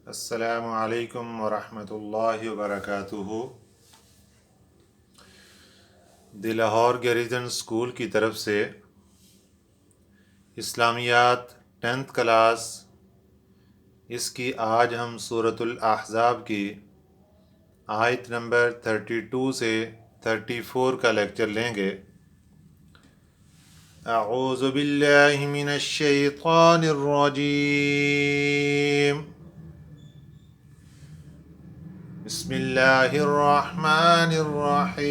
السلام علیکم ورحمۃ اللہ وبرکاتہ۔ دی لاہور گیریزن اسکول کی طرف سے اسلامیات 10th کلاس، اس کی آج ہم سورۃ الاحزاب کی آیت نمبر 32 سے 34 کا لیکچر لیں گے۔ اعوذ باللہ من الشیطان الرجیم، بسم اللہ الرحمن الرحیم۔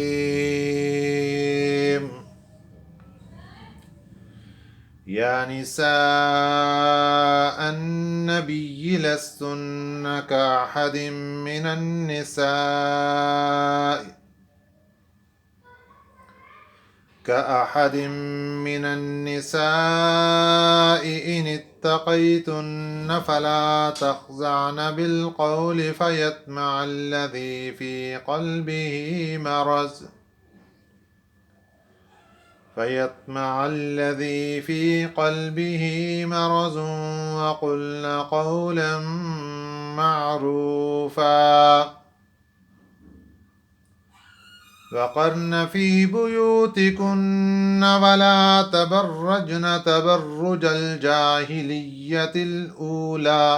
یا نساء النبی لستن کاحد من النساء إن اتقيتن فلا تخضعن بالقول فيطمع الذي في قلبه مرض وقلن قولا معروفا وقرن في بيوتكن ولا تبرجن تبرج الجاهلية الأولى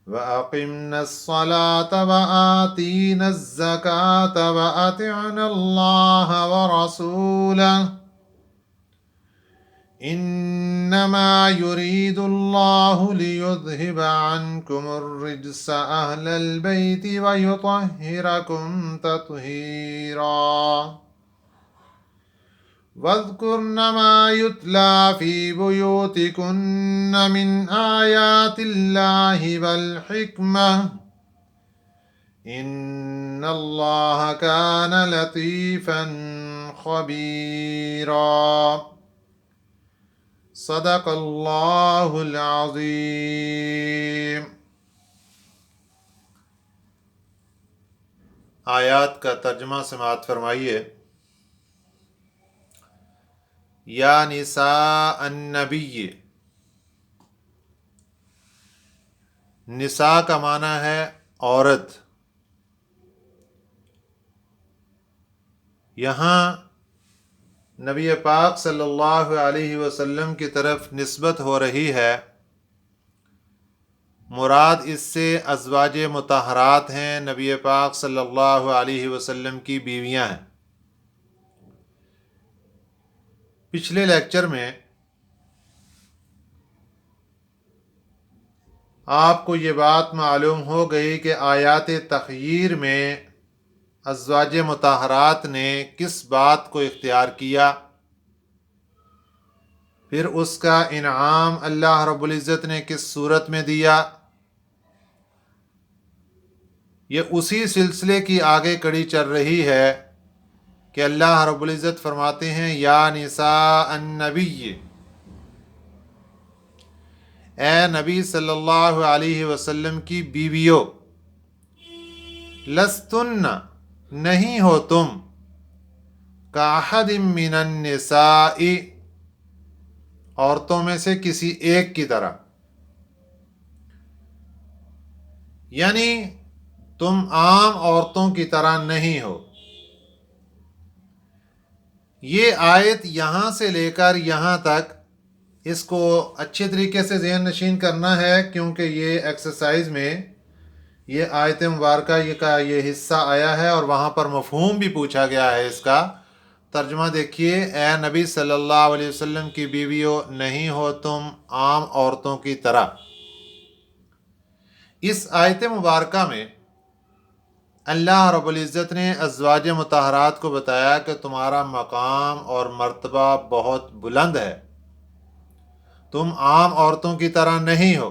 وأقمنا الصلاة وآتينا الزكاة وأطعنا الله ورسوله إنما يريد الله ليذهب عنكم الرجس أهل البيت ويطهركم تطهيرا واذكرن ما يتلى في بيوتكن من آيات الله والحكمة إن الله كان لطيفا خبيرا۔ صدق اللہ العظیم۔ آیات کا ترجمہ سماعت فرمائیے۔ یا نساء النبی، نساء کا معنی ہے عورت۔ یہاں نبی پاک صلی اللہ علیہ وسلم کی طرف نسبت ہو رہی ہے، مراد اس سے ازواج مطہرات ہیں، نبی پاک صلی اللہ علیہ وسلم کی بیویاں ہیں۔ پچھلے لیکچر میں آپ کو یہ بات معلوم ہو گئی کہ آیات تخییر میں ازواج مطہرات نے کس بات کو اختیار کیا، پھر اس کا انعام اللہ رب العزت نے کس صورت میں دیا۔ یہ اسی سلسلے کی آگے کڑی چل رہی ہے کہ اللہ رب العزت فرماتے ہیں یا نساء النبی، اے نبی صلی اللہ علیہ وسلم کی بیویوں، لستن، نہیں ہو تم، کاحد من النساء، عورتوں میں سے کسی ایک کی طرح، یعنی تم عام عورتوں کی طرح نہیں ہو۔ یہ آیت یہاں سے لے کر یہاں تک، اس کو اچھے طریقے سے ذہن نشین کرنا ہے، کیونکہ یہ ایکسرسائز میں یہ آیت مبارکہ کا یہ حصہ آیا ہے اور وہاں پر مفہوم بھی پوچھا گیا ہے۔ اس کا ترجمہ دیکھیے، اے نبی صلی اللہ علیہ وسلم کی بیویوں، نہیں ہو تم عام عورتوں کی طرح۔ اس آیت مبارکہ میں اللہ رب العزت نے ازواج مطہرات کو بتایا کہ تمہارا مقام اور مرتبہ بہت بلند ہے، تم عام عورتوں کی طرح نہیں ہو۔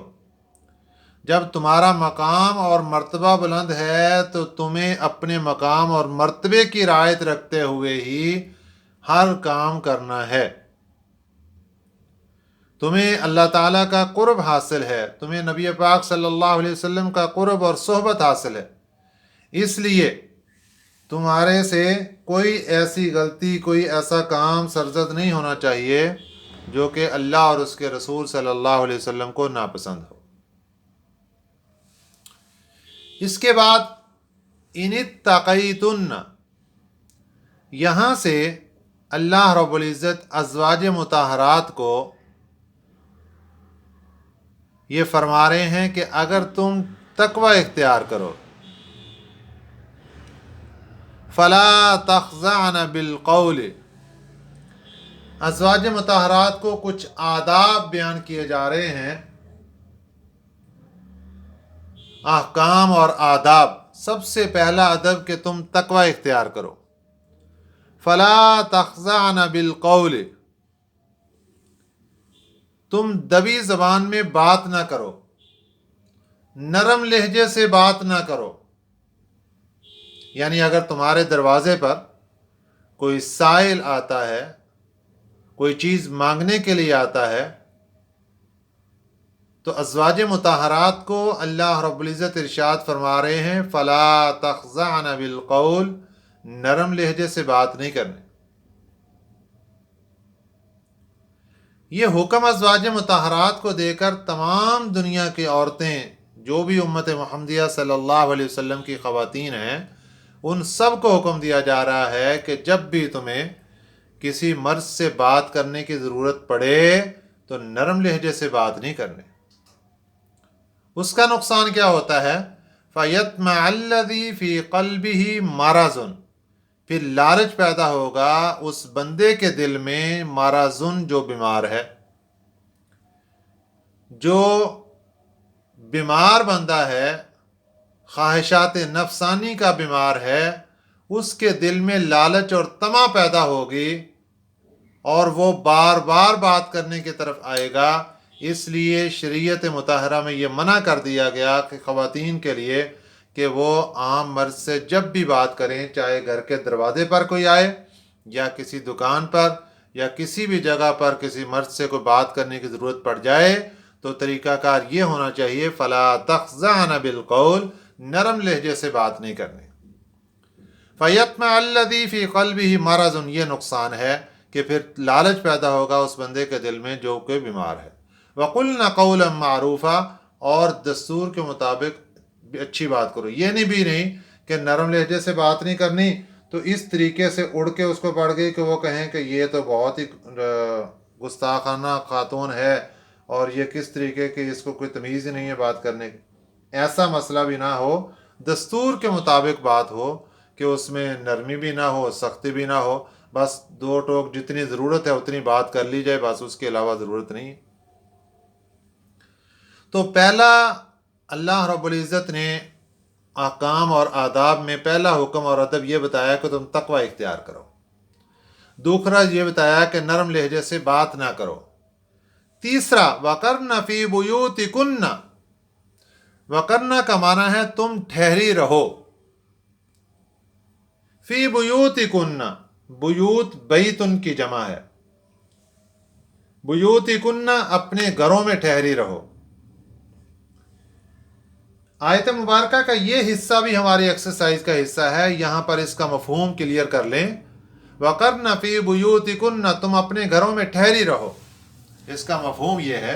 جب تمہارا مقام اور مرتبہ بلند ہے تو تمہیں اپنے مقام اور مرتبے کی رعایت رکھتے ہوئے ہی ہر کام کرنا ہے۔ تمہیں اللہ تعالیٰ کا قرب حاصل ہے، تمہیں نبی پاک صلی اللہ علیہ وسلم کا قرب اور صحبت حاصل ہے، اس لیے تمہارے سے کوئی ایسی غلطی، کوئی ایسا کام سرزد نہیں ہونا چاہیے جو کہ اللہ اور اس کے رسول صلی اللہ علیہ وسلم کو ناپسند ہو۔ اس کے بعد ان اتقیتن، یہاں سے اللہ رب العزت ازواج مطہرات کو یہ فرما رہے ہیں کہ اگر تم تقوی اختیار کرو، فلا تخضعن بالقول، ازواج مطہرات کو کچھ آداب بیان کیے جا رہے ہیں، احکام اور آداب۔ سب سے پہلا ادب کہ تم تقوی اختیار کرو، فلا تخضعن بالقول، تم دبی زبان میں بات نہ کرو، نرم لہجے سے بات نہ کرو۔ یعنی اگر تمہارے دروازے پر کوئی سائل آتا ہے، کوئی چیز مانگنے کے لیے آتا ہے، تو ازواج مطہرات کو اللہ رب العزت ارشاد فرما رہے ہیں فلا تخضعن بالقول، نرم لہجے سے بات نہیں کرنے۔ یہ حکم ازواج مطہرات کو دے کر تمام دنیا کی عورتیں، جو بھی امت محمدیہ صلی اللہ علیہ وسلم کی خواتین ہیں، ان سب کو حکم دیا جا رہا ہے کہ جب بھی تمہیں کسی مرد سے بات کرنے کی ضرورت پڑے تو نرم لہجے سے بات نہیں کرنے۔ اس کا نقصان کیا ہوتا ہے؟ فَيَطْمَعَ الَّذِي فِي قَلْبِهِ مَرَضٌ، پھر لالچ پیدا ہوگا اس بندے کے دل میں، مرضٌ جو بیمار ہے۔ جو بیمار بندہ ہے، خواہشات نفسانی کا بیمار ہے، اس کے دل میں لالچ اور طمع پیدا ہوگی اور وہ بار بار بات کرنے کی طرف آئے گا۔ اس لیے شریعت مطہرہ میں یہ منع کر دیا گیا کہ خواتین کے لیے کہ وہ عام مرد سے جب بھی بات کریں، چاہے گھر کے دروازے پر کوئی آئے یا کسی دکان پر یا کسی بھی جگہ پر کسی مرد سے کوئی بات کرنے کی ضرورت پڑ جائے، تو طریقہ کار یہ ہونا چاہیے فلا تخضعن بالقول، نرم لہجے سے بات نہیں کرنی۔ فَيَطْمَعَ الَّذِي فِي قَلْبِهِ مَرَضٌ، یہ نقصان ہے کہ پھر لالچ پیدا ہوگا اس بندے کے دل میں جو کہ بیمار ہے۔ وَقُلْنَ قَوْلًا مَعْرُوفًا، اور دستور کے مطابق اچھی بات کرو۔ یہ نہیں کہ نرم لہجے سے بات نہیں کرنی تو اس طریقے سے اڑ کے اس کو پڑ گئی کہ وہ کہیں کہ یہ تو بہت ہی گستاخانہ خاتون ہے اور یہ کس طریقے کی، اس کو کوئی تمیز ہی نہیں ہے بات کرنے کی۔ ایسا مسئلہ بھی نہ ہو، دستور کے مطابق بات ہو کہ اس میں نرمی بھی نہ ہو، سختی بھی نہ ہو، بس دو ٹوک جتنی ضرورت ہے اتنی بات کر لی جائے، بس اس کے علاوہ ضرورت نہیں ہے۔ تو پہلا اللہ رب العزت نے احکام اور آداب میں پہلا حکم اور ادب یہ بتایا کہ تم تقوی اختیار کرو۔ دوسرا یہ بتایا کہ نرم لہجے سے بات نہ کرو۔ تیسرا وَقَرْنَ فِي بُيُوتِكُنَّ، وَقَرْنَ کا معنی ہے تم ٹھہری رہو۔ فی بیوتکن، بیوت بیتن کی جمع ہے، بیوتکن اپنے گھروں میں ٹھہری رہو۔ آیت مبارکہ کا یہ حصہ بھی ہماری ایکسرسائز کا حصہ ہے، یہاں پر اس کا مفہوم کلیئر کر لیں۔ وَقَرْنَ فِي بُيُوتِكُنَّ، تم اپنے گھروں میں ٹھہری رہو۔ اس کا مفہوم یہ ہے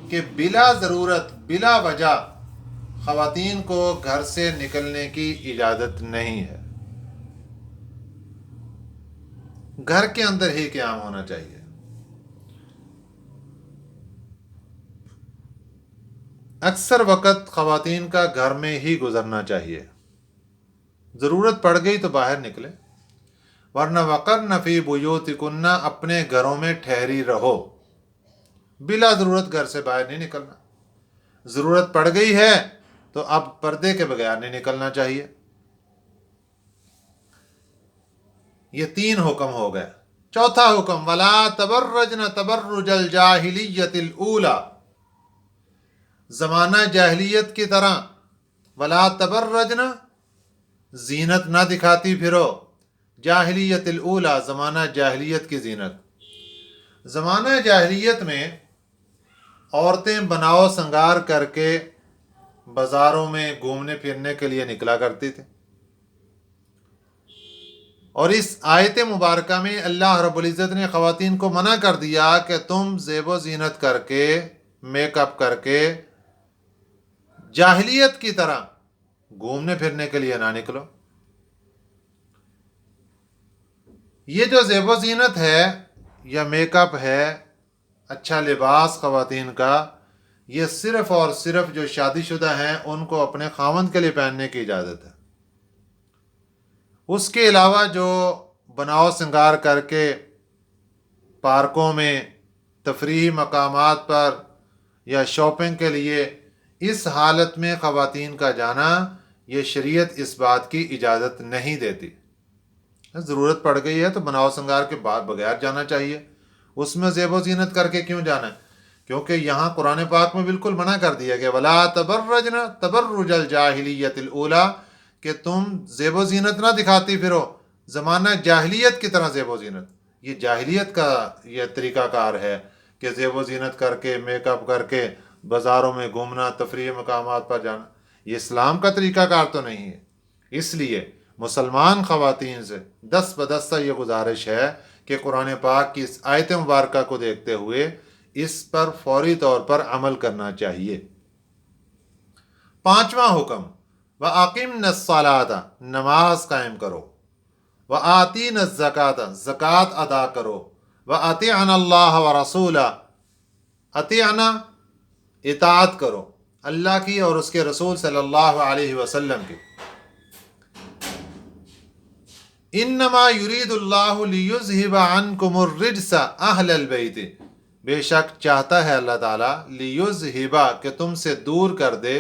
کہ بلا ضرورت، بلا وجہ خواتین کو گھر سے نکلنے کی اجازت نہیں ہے، گھر کے اندر ہی قیام ہونا چاہیے۔ اکثر وقت خواتین کا گھر میں ہی گزرنا چاہیے، ضرورت پڑ گئی تو باہر نکلے، ورنہ وَقَرْنَ فِي بُيُوتِكُنَّ، اپنے گھروں میں ٹھہری رہو، بلا ضرورت گھر سے باہر نہیں نکلنا۔ ضرورت پڑ گئی ہے تو اب پردے کے بغیر نہیں نکلنا چاہیے۔ یہ 3 حکم ہو گئے۔ چوتھا حکم وَلَا تَبَرَّجْنَ تَبَرُّجَ الْجَاهِلِيَّةِ الْأُولَى، زمانہ جاہلیت کی طرح، وَلَا تَبَرَّجْنَ، زینت نہ دکھاتی پھرو، جاہلیت الاولیٰ، زمانہ جاہلیت کی زینت۔ زمانہ جاہلیت میں عورتیں بناؤ سنگار کر کے بازاروں میں گھومنے پھرنے کے لیے نکلا کرتی تھیں، اور اس آیت مبارکہ میں اللہ رب العزت نے خواتین کو منع کر دیا کہ تم زیب و زینت کر کے، میک اپ کر کے جاہلیت کی طرح گھومنے پھرنے کے لیے نہ نکلو۔ یہ جو زیب و زینت ہے یا میک اپ ہے، اچھا لباس خواتین کا، یہ صرف اور صرف جو شادی شدہ ہیں ان کو اپنے خاوند کے لیے پہننے کی اجازت ہے۔ اس کے علاوہ جو بناؤ سنگار کر کے پارکوں میں، تفریحی مقامات پر یا شاپنگ کے لیے اس حالت میں خواتین کا جانا، یہ شریعت اس بات کی اجازت نہیں دیتی۔ ضرورت پڑ گئی ہے تو بناؤ سنگار کے بعد بغیر جانا چاہیے، اس میں زیب و زینت کر کے کیوں جانا ہے؟ کیونکہ یہاں قرآن پاک میں بالکل منع کر دیا کہ وَلَا تَبَرَّجْنَ تَبَرُّجَ الْجَاهِلِيَّةِ الْأُولَىٰ، کہ تم زیب و زینت نہ دکھاتی پھرو زمانہ جاہلیت کی طرح زیب و زینت۔ یہ جاہلیت کا یہ طریقہ کار ہے کہ زیب و زینت کر کے، میک اپ کر کے بازاروں میں گھومنا، تفریحی مقامات پر جانا، یہ اسلام کا طریقہ کار تو نہیں ہے۔ اس لیے مسلمان خواتین سے دست بدستہ یہ گزارش ہے کہ قرآن پاک کی اس آیت مبارکہ کو دیکھتے ہوئے اس پر فوری طور پر عمل کرنا چاہیے۔ پانچواں حکم، وَأَقِمْنَ الصَّلَاةَ، نماز قائم کرو، وَآتِينَ الزَّكَاةَ، زکوٰۃ ادا کرو، وَأَطِعْنَ اللَّهَ وَرَسُولَهُ، اطیعنا اطاعت کرو اللہ کی اور اس کے رسول صلی اللہ علیہ وسلم کی۔ انما یرید اللہ لیذہب عنکم الرجس اہل البیت، بے شک چاہتا ہے اللہ تعالیٰ لیذہب، کہ تم سے دور کر دے،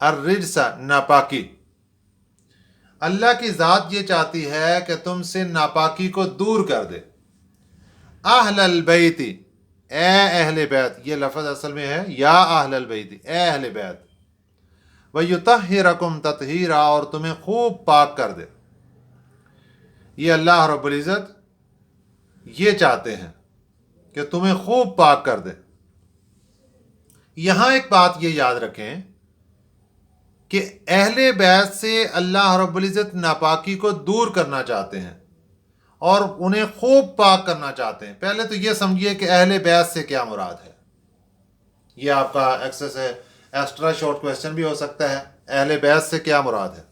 الرجس ناپاکی، اللہ کی ذات یہ چاہتی ہے کہ تم سے ناپاکی کو دور کر دے۔ اہل البیت، اے اہل بیت، یہ لفظ اصل میں ہے یا اہل البیت، اے اہل بیت، وَيُطَهِّرَكُمْ تَطْهِيرًا، اور تمہیں خوب پاک کر دے۔ یہ اللہ رب العزت یہ چاہتے ہیں کہ تمہیں خوب پاک کر دے۔ یہاں ایک بات یہ یاد رکھیں کہ اہل بیت سے اللہ رب العزت ناپاکی کو دور کرنا چاہتے ہیں اور انہیں خوب پاک کرنا چاہتے ہیں۔ پہلے تو یہ سمجھیے کہ اہل بیت سے کیا مراد ہے۔ یہ آپ کا ایکسس ہے، ایکسٹرا شارٹ کویسچن بھی ہو سکتا ہے، اہل بیت سے کیا مراد ہے۔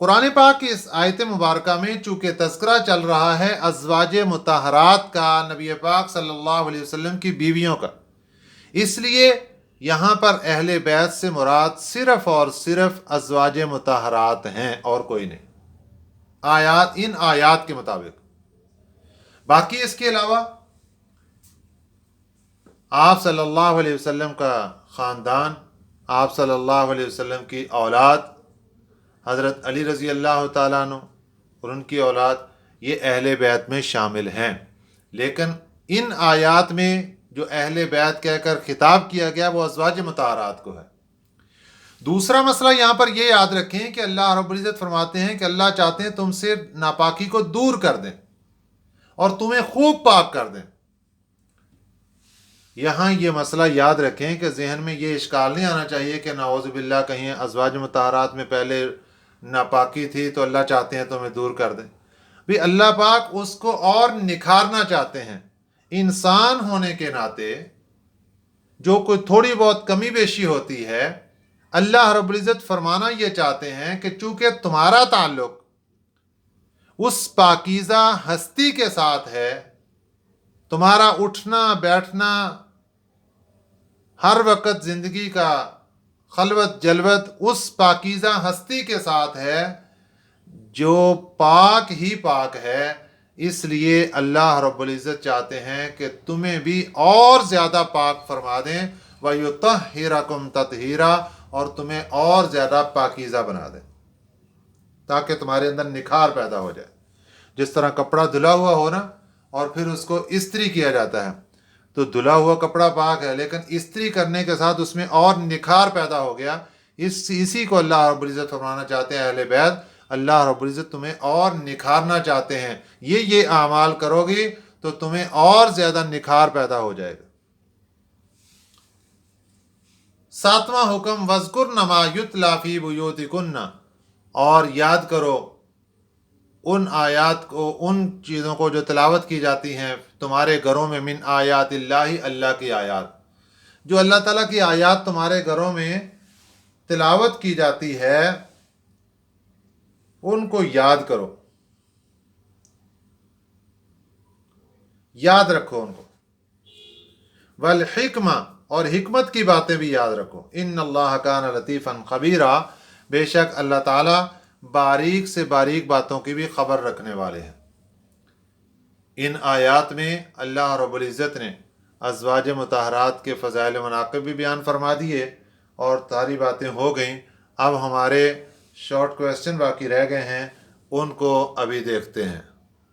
قرآن پاک کی اس آیت مبارکہ میں چونکہ تذکرہ چل رہا ہے ازواج مطہرات کا، نبی پاک صلی اللہ علیہ وسلم کی بیویوں کا، اس لیے یہاں پر اہل بیت سے مراد صرف اور صرف ازواج مطہرات ہیں اور کوئی نہیں، ان آیات کے مطابق۔ باقی اس کے علاوہ آپ صلی اللہ علیہ وسلم کا خاندان، آپ صلی اللہ علیہ وسلم کی اولاد، حضرت علی رضی اللہ تعالیٰ عنہ اور ان کی اولاد، یہ اہل بیت میں شامل ہیں۔ لیکن ان آیات میں جو اہل بیت کہہ کر خطاب کیا گیا وہ ازواج مطہرات کو ہے۔ دوسرا مسئلہ یہاں پر یہ یاد رکھیں کہ اللہ رب العزت فرماتے ہیں کہ اللہ چاہتے ہیں تم سے ناپاکی کو دور کر دیں اور تمہیں خوب پاک کر دیں۔ یہاں یہ مسئلہ یاد رکھیں کہ ذہن میں یہ اشکال نہیں آنا چاہیے کہ نعوذ باللہ کہیں ازواج مطہرات میں پہلے ناپاکی تھی تو اللہ چاہتے ہیں تمہیں دور کر دیں۔ بھی اللہ پاک اس کو اور نکھارنا چاہتے ہیں۔ انسان ہونے کے ناطے جو کوئی تھوڑی بہت کمی بیشی ہوتی ہے، اللہ رب العزت فرمانا یہ چاہتے ہیں کہ چونکہ تمہارا تعلق اس پاکیزہ ہستی کے ساتھ ہے، تمہارا اٹھنا بیٹھنا ہر وقت زندگی کا خلوت جلوت اس پاکیزہ ہستی کے ساتھ ہے جو پاک ہی پاک ہے، اس لیے اللہ رب العزت چاہتے ہیں کہ تمہیں بھی اور زیادہ پاک فرما دیں، وَيُطَهِّرَكُمْ تَطْهِيرًا، اور تمہیں اور زیادہ پاکیزہ بنا دیں تاکہ تمہارے اندر نکھار پیدا ہو جائے۔ جس طرح کپڑا دھلا ہوا ہو نا اور پھر اس کو استری کیا جاتا ہے تو دھلا ہوا کپڑا پاک ہے، لیکن استری کرنے کے ساتھ اس میں اور نکھار پیدا ہو گیا۔ اسی کو اللہ رب العزت فرمانا چاہتے ہیں اہل بیت، اللہ رب العزت تمہیں اور نکھارنا چاہتے ہیں، یہ اعمال کرو گی تو تمہیں اور زیادہ نکھار پیدا ہو جائے گا۔ ساتواں حکم، وَاذْكُرْنَ مَا يُتْلَىٰ فِي بُيُوتِكُنَّ، اور یاد کرو ان آیات کو، ان چیزوں کو جو تلاوت کی جاتی ہیں تمہارے گھروں میں، من آیات اللہ، اللہ کی آیات، جو اللہ تعالیٰ کی آیات تمہارے گھروں میں تلاوت کی جاتی ہے ان کو یاد کرو، یاد رکھو ان کو۔ والحکمہ، اور حکمت کی باتیں بھی یاد رکھو۔ ان اللہ کان لطیفا خبیرا، بے شک اللہ تعالیٰ باریک سے باریک باتوں کی بھی خبر رکھنے والے ہیں۔ ان آیات میں اللہ رب العزت نے ازواج مطہرات کے فضائل و مناقب بھی بیان فرما دیے اور ساری باتیں ہو گئیں۔ اب ہمارے شارٹ کویسچن باقی رہ گئے ہیں، ان کو ابھی دیکھتے ہیں۔